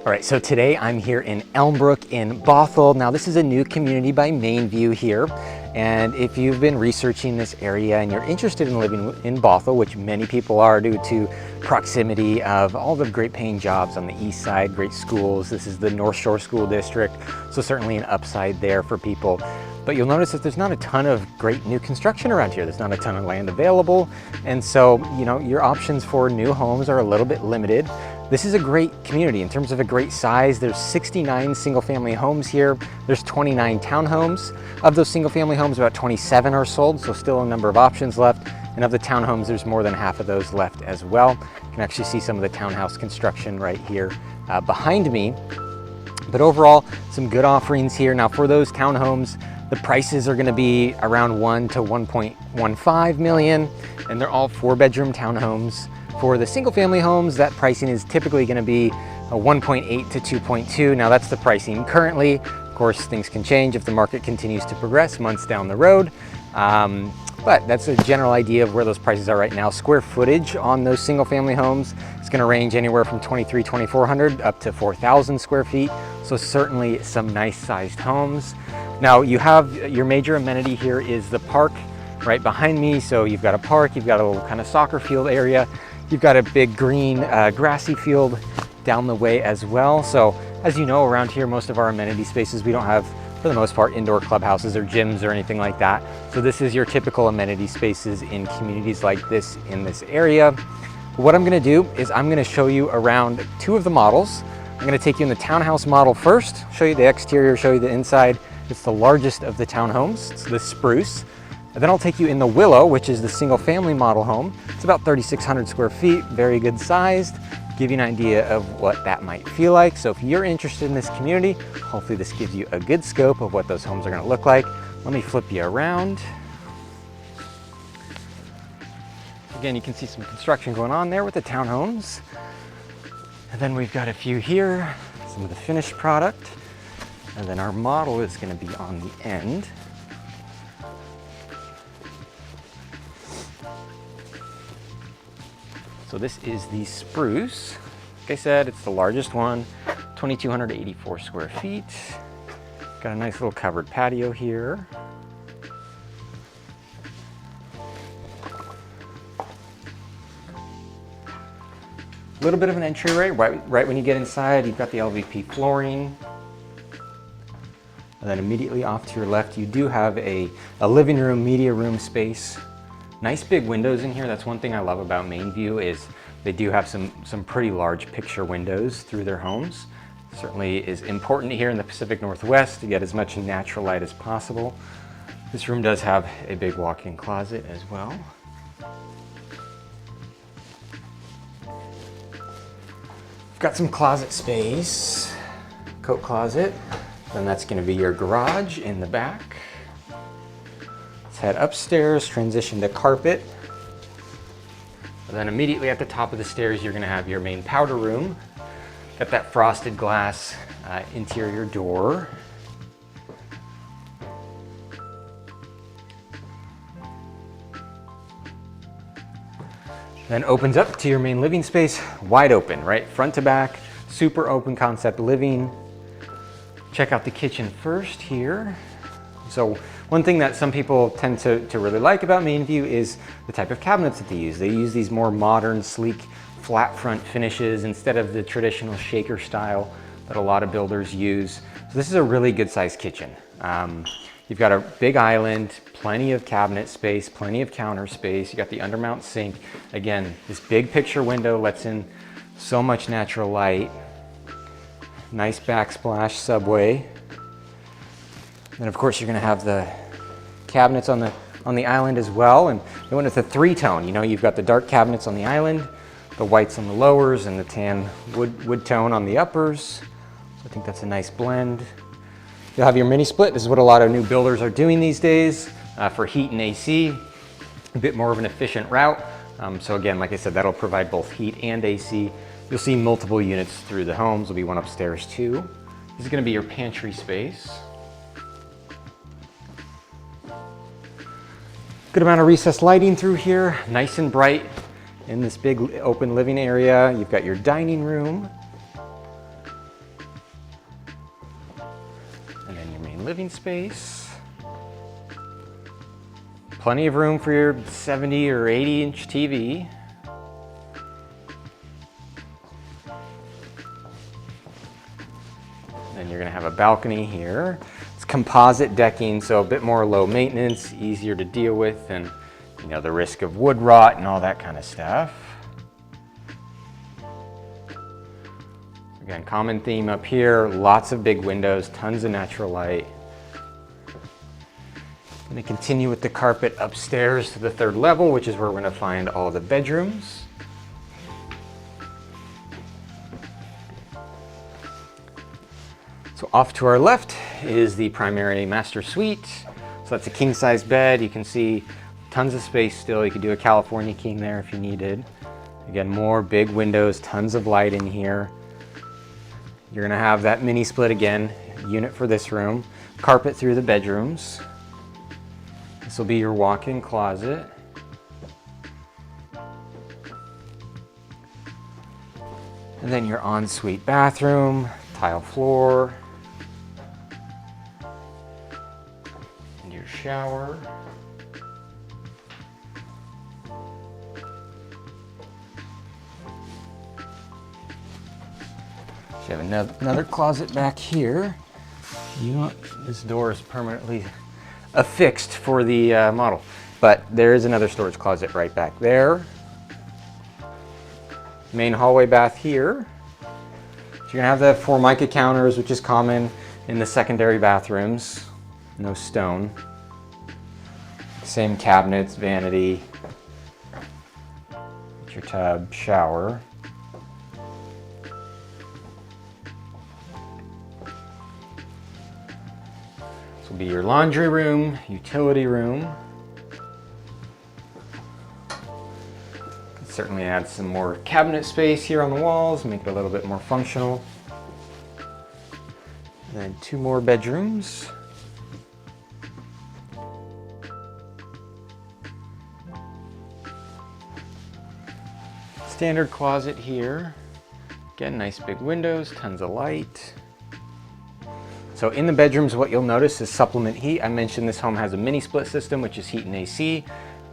All right, so today I'm here in Elmbrook in Bothell. Now this is a new community by Mainview here. And if you've been researching this area and you're interested in living in Bothell, which many people are due to proximity of all the great paying jobs on the east side, great schools. This is the North Shore School District, so certainly an upside there for people. But you'll notice that there's not a ton of great new construction around here. There's not a ton of land available. And so, your options for new homes are a little bit limited. This is a great community in terms of a great size. There's 69 single family homes here. There's 29 townhomes. Of those single family homes, about 27 are sold, so still a number of options left. And of the townhomes, there's more than half of those left as well. You can actually see some of the townhouse construction right here behind me. But overall, some good offerings here. Now for those townhomes, the prices are gonna be around 1 to 1.15 million, and they're all 4-bedroom townhomes. For the single family homes, that pricing is typically gonna be a 1.8 to 2.2. Now that's the pricing currently. Of course, things can change if the market continues to progress months down the road. But that's a general idea of where those prices are right now. Square footage on those single family homes is gonna range anywhere from 2,400 up to 4,000 square feet. So certainly some nice sized homes. Now you have your major amenity here is the park right behind me. So you've got a park, you've got a little kind of soccer field area. You've got a big green grassy field down the way as well. So as you know, around here, most of our amenity spaces, we don't have, for the most part, indoor clubhouses or gyms or anything like that. So this is your typical amenity spaces in communities like this in this area. What I'm gonna do is I'm gonna show you around 2 of the models. I'm gonna take you in the townhouse model first, show you the exterior, show you the inside. It's the largest of the townhomes, it's the Spruce. And then I'll take you in the Willow, which is the single family model home. It's about 3,600 square feet, very good sized. Give you an idea of what that might feel like. So if you're interested in this community, hopefully this gives you a good scope of what those homes are gonna look like. Let me flip you around. Again, you can see some construction going on there with the townhomes. And then we've got a few here, some of the finished product. And then our model is gonna be on the end. So this is the Spruce. Like I said, it's the largest one, 2,284 square feet. Got a nice little covered patio here. A little bit of an entryway, right when you get inside, you've got the LVP flooring. And then immediately off to your left, you do have a living room, media room space. Nice big windows in here. That's one thing I love about Mainview is they do have some pretty large picture windows through their homes. Certainly is important here in the Pacific Northwest to get as much natural light as possible. This room does have a big walk-in closet as well. We've got some closet space, coat closet. Then that's going to be your garage in the back. Let's head upstairs, transition to carpet. And then immediately at the top of the stairs, you're going to have your main powder room. Got that frosted glass interior door. Then opens up to your main living space, wide open, right? Front to back, super open concept living. Check out the kitchen first here. So one thing that some people tend to really like about Mainview is the type of cabinets that they use. They use these more modern, sleek, flat front finishes instead of the traditional shaker style that a lot of builders use. So this is a really good sized kitchen. You've got a big island, plenty of cabinet space, plenty of counter space. You got the undermount sink. Again, this big picture window lets in so much natural light. Nice backsplash subway. And of course, you're gonna have the cabinets on the island as well. And they went with a 3-tone. You've got the dark cabinets on the island, the whites on the lowers, and the tan wood tone on the uppers. So I think that's a nice blend. You'll have your mini split. This is what a lot of new builders are doing these days for heat and AC. A bit more of an efficient route. So again, like I said, that'll provide both heat and AC. You'll see multiple units through the homes. There'll be one upstairs too. This is gonna be your pantry space. Good amount of recessed lighting through here, nice and bright in this big open living area. You've got your dining room. and living space. Plenty of room for your 70 or 80-inch TV. Then you're gonna have a balcony here. It's composite decking, so a bit more low maintenance, easier to deal with, and you know, the risk of wood rot and all that kind of stuff. Again, common theme up here, lots of big windows, tons of natural light. I'm gonna continue with the carpet upstairs to the 3rd level, which is where we're gonna find all the bedrooms. So off to our left is the primary master suite. So that's a king-size bed. You can see tons of space still. You could do a California king there if you needed. Again, more big windows, tons of light in here. You're gonna have that mini split again, unit for this room. Carpet through the bedrooms. This will be your walk-in closet. And then your ensuite bathroom, tile floor. And your shower. You have another closet back here. This door is permanently affixed for the model, but there is another storage closet right back there. Main hallway bath here. So you're gonna have the Formica counters, which is common in the secondary bathrooms. No stone. Same cabinets, vanity, your tub, shower. This will be your laundry room, utility room. Certainly add some more cabinet space here on the walls, make it a little bit more functional. And then 2 more bedrooms. Standard closet here. Again, nice big windows, tons of light. So in the bedrooms, what you'll notice is supplement heat. I mentioned this home has a mini split system, which is heat and AC,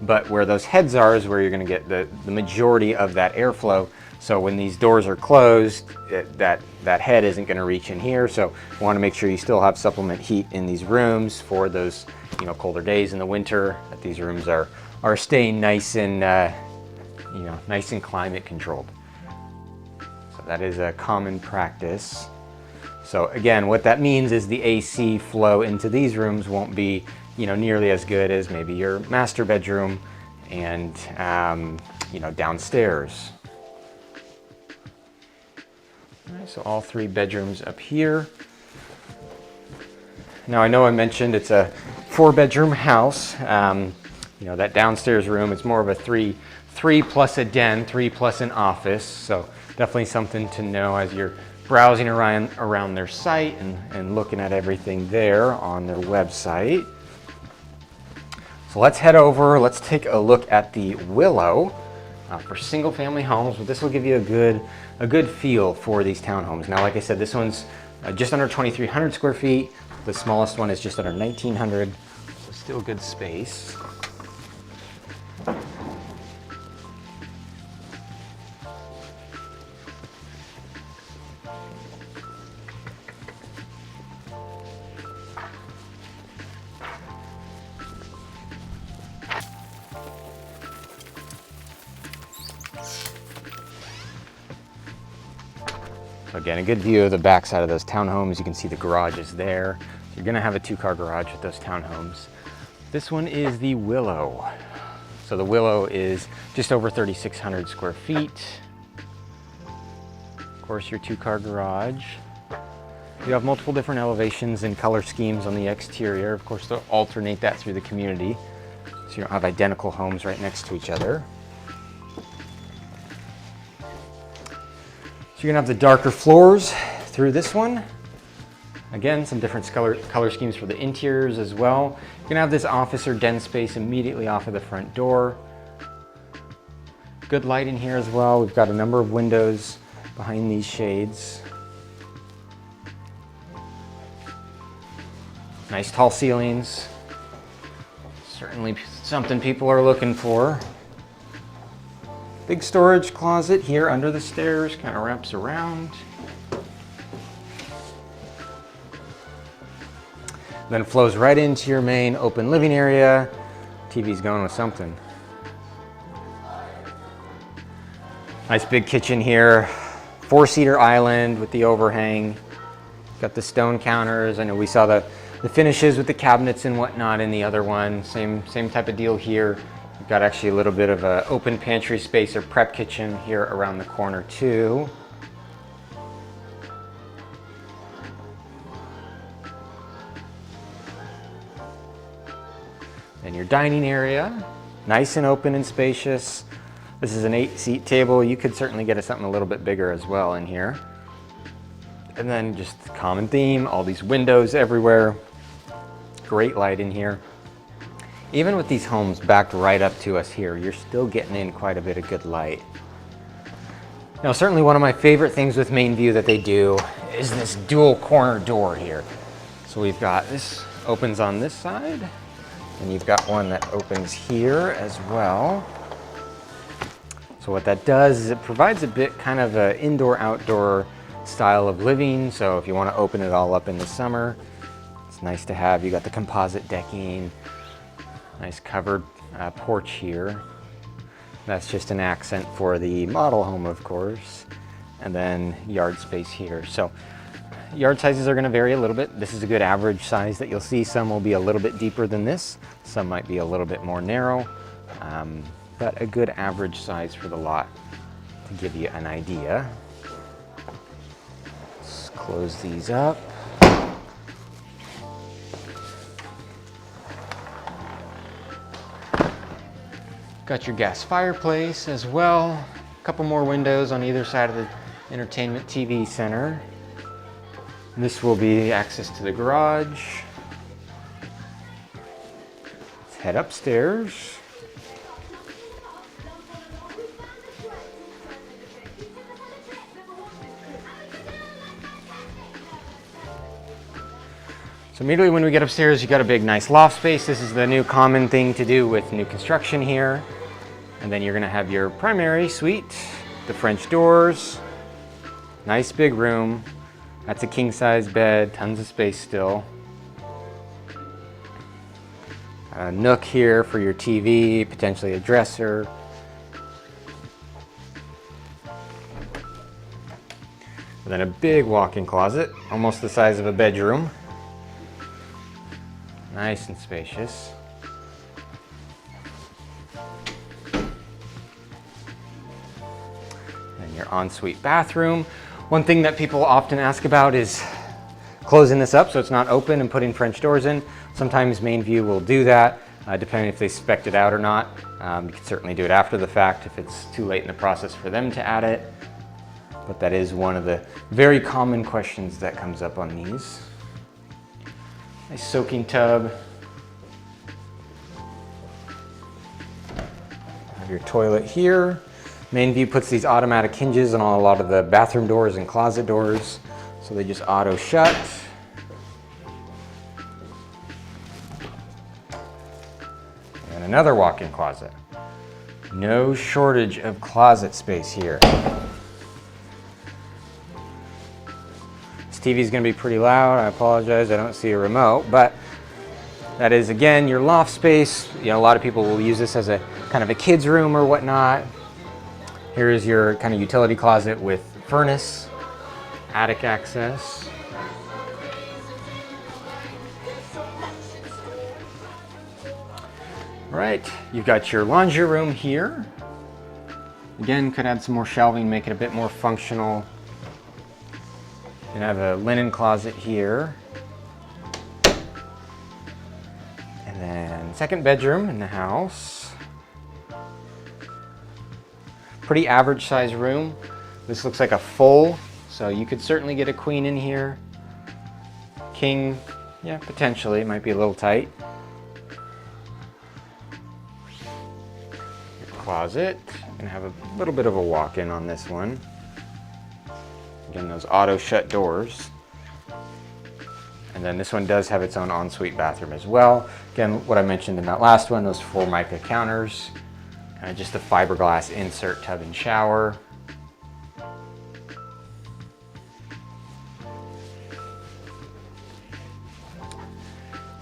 but where those heads are is where you're gonna get the majority of that airflow. So when these doors are closed, that head isn't gonna reach in here. So you wanna make sure you still have supplement heat in these rooms for those, you know, colder days in the winter, that these rooms are staying nice and, nice and climate controlled. So that is a common practice. So again, what that means is the AC flow into these rooms won't be, nearly as good as maybe your master bedroom and, downstairs. All right, so all 3 bedrooms up here. Now I know I mentioned it's a 4-bedroom house. That downstairs room, it's more of a 3 plus a den, 3 plus an office. So definitely something to know as you're browsing around their site and looking at everything there on their website. So let's head over, let's take a look at the Willow for single family homes. But this will give you a good feel for these townhomes. Now, like I said, this one's just under 2,300 square feet. The smallest one is just under 1,900, so still good space. So again, a good view of the back side of those townhomes. You can see the garage is there. So you're gonna have a 2-car garage with those townhomes. This one is the Willow. So the Willow is just over 3,600 square feet. Of course, your 2-car garage. You have multiple different elevations and color schemes on the exterior. Of course, they'll alternate that through the community. So you don't have identical homes right next to each other. So you're gonna have the darker floors through this one. Again, some different color schemes for the interiors as well. You're gonna have this office or den space immediately off of the front door. Good light in here as well. We've got a number of windows behind these shades. Nice tall ceilings. Certainly something people are looking for. Big storage closet here under the stairs, kind of wraps around. Then flows right into your main open living area. TV's going with something. Nice big kitchen here. 4-seater island with the overhang. Got the stone counters. I know we saw the finishes with the cabinets and whatnot in the other one. Same type of deal here. We've got actually a little bit of an open pantry space or prep kitchen here around the corner too. And your dining area, nice and open and spacious. This is an 8-seat table. You could certainly get something a little bit bigger as well in here. And then just common theme, all these windows everywhere. Great light in here. Even with these homes backed right up to us here, you're still getting in quite a bit of good light. Now, certainly one of my favorite things with Main View that they do is this dual corner door here. So we've got this opens on this side, and you've got one that opens here as well. So what that does is it provides a bit kind of an indoor-outdoor style of living. So if you want to open it all up in the summer, it's nice to have. You got the composite decking, nice covered porch here. That's just an accent for the model home, of course. And then yard space here. So yard sizes are going to vary a little bit. This is a good average size that you'll see. Some will be a little bit deeper than this. Some might be a little bit more narrow. But a good average size for the lot to give you an idea. Let's close these up. Got your gas fireplace as well. A couple more windows on either side of the entertainment TV center. This will be access to the garage. Let's head upstairs. So immediately when we get upstairs, you got a big nice loft space. This is the new common thing to do with new construction here. And then you're gonna have your primary suite, the French doors, nice big room. That's a king size bed, tons of space still. A nook here for your TV, potentially a dresser. And then a big walk-in closet, almost the size of a bedroom. Nice and spacious. And your ensuite bathroom. One thing that people often ask about is closing this up so it's not open and putting French doors in. Sometimes Main View will do that, depending if they spec'd it out or not. You can certainly do it after the fact if it's too late in the process for them to add it. But that is one of the very common questions that comes up on these. Nice soaking tub. Have your toilet here. Main View puts these automatic hinges on a lot of the bathroom doors and closet doors, so they just auto shut. And another walk-in closet. No shortage of closet space here. TV is going to be pretty loud. I apologize, I don't see a remote, but that is again your loft space. You know, a lot of people will use this as a kind of a kid's room or whatnot. Here is your kind of utility closet with furnace, attic access. All right, you've got your laundry room here. Again, could add some more shelving, make it a bit more functional. You can have a linen closet here. And then second bedroom in the house. Pretty average size room. This looks like a full, so you could certainly get a queen in here. King, yeah, potentially, it might be a little tight. Your closet, and have a little bit of a walk-in on this one. Again, those auto shut doors. And then this one does have its own ensuite bathroom as well. Again, what I mentioned in that last one, those Formica counters, and just a fiberglass insert tub and shower.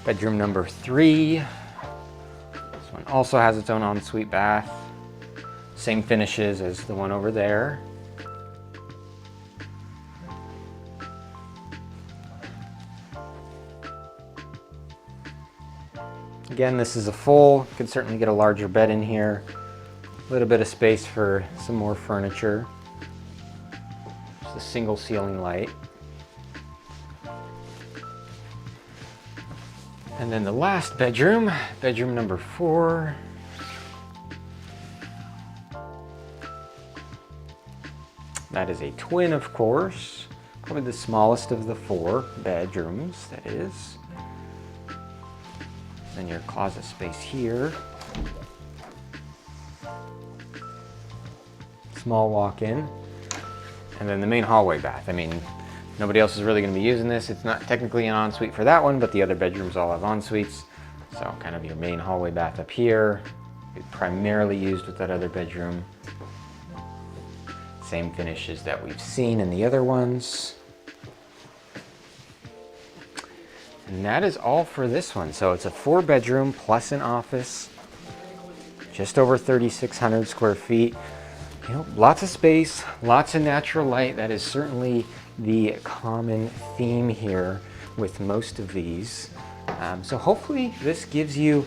Bedroom number 3. This one also has its own ensuite bath. Same finishes as the one over there. Again, this is a full, you could certainly get a larger bed in here. A little bit of space for some more furniture. Just a single ceiling light. And then the last bedroom, bedroom number 4. That is a twin, of course. Probably the smallest of the 4 bedrooms, that is. Then your closet space here. Small walk-in. And then the main hallway bath. I mean, nobody else is really going to be using this. It's not technically an ensuite for that one, but the other bedrooms all have ensuites. So kind of your main hallway bath up here. It's primarily used with that other bedroom. Same finishes that we've seen in the other ones. And that is all for this one. So it's a 4-bedroom plus an office, just over 3,600 square feet. You know, lots of space, lots of natural light. That is certainly the common theme here with most of these. So hopefully this gives you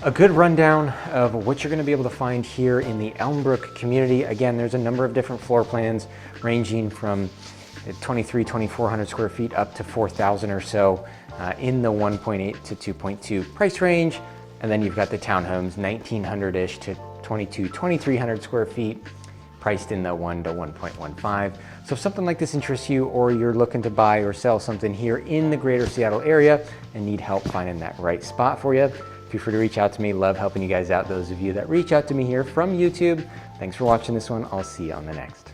a good rundown of what you're going to be able to find here in the Elmbrook community. Again, there's a number of different floor plans ranging from 2,400 square feet up to 4,000 or so in the 1.8 to 2.2 price range. And then you've got the townhomes, 1,900-ish to 2,300 square feet, priced in the 1 to 1.15. So if something like this interests you, or you're looking to buy or sell something here in the greater Seattle area and need help finding that right spot for you, feel free to reach out to me. Love helping you guys out. Those of you that reach out to me here from YouTube, thanks for watching this one. I'll see you on the next.